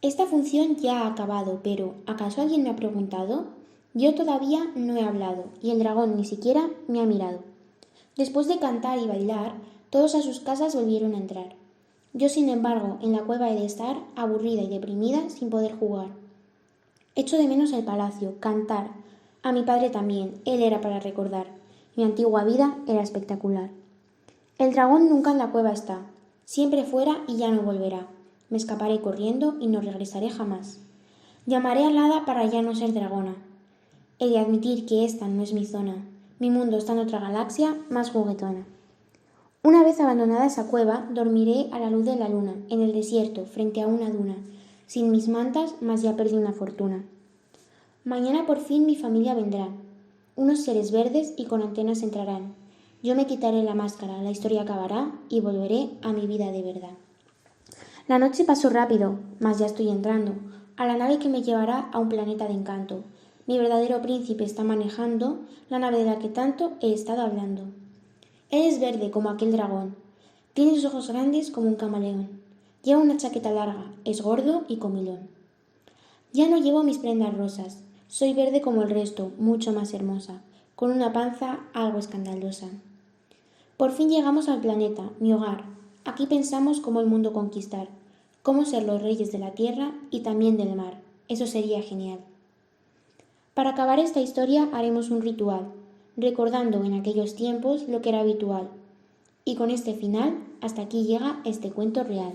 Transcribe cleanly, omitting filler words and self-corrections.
Esta función ya ha acabado, pero ¿acaso alguien me ha preguntado? Yo todavía no he hablado y el dragón ni siquiera me ha mirado. Después de cantar y bailar, todos a sus casas volvieron a entrar. Yo, sin embargo, en la cueva he de estar, aburrida y deprimida, sin poder jugar. Echo de menos el palacio, cantar. A mi padre también, él era para recordar. Mi antigua vida era espectacular. El dragón nunca en la cueva está, siempre fuera y ya no volverá. Me escaparé corriendo y no regresaré jamás. Llamaré al hada para ya no ser dragona. He de admitir que esta no es mi zona. Mi mundo está en otra galaxia más juguetona. Una vez abandonada esa cueva, dormiré a la luz de la luna, en el desierto, frente a una duna. Sin mis mantas, mas ya perdí una fortuna. Mañana por fin mi familia vendrá. Unos seres verdes y con antenas entrarán. Yo me quitaré la máscara, la historia acabará y volveré a mi vida de verdad. La noche pasó rápido, mas ya estoy entrando a la nave que me llevará a un planeta de encanto. Mi verdadero príncipe está manejando la nave de la que tanto he estado hablando. Él es verde como aquel dragón. Tiene sus ojos grandes como un camaleón. Lleva una chaqueta larga, es gordo y comilón. Ya no llevo mis prendas rosas. Soy verde como el resto, mucho más hermosa, con una panza algo escandalosa. Por fin llegamos al planeta, mi hogar. Aquí pensamos cómo el mundo conquistar, cómo ser los reyes de la tierra y también del mar. Eso sería genial. Para acabar esta historia haremos un ritual, recordando en aquellos tiempos lo que era habitual. Y con este final, hasta aquí llega este cuento real.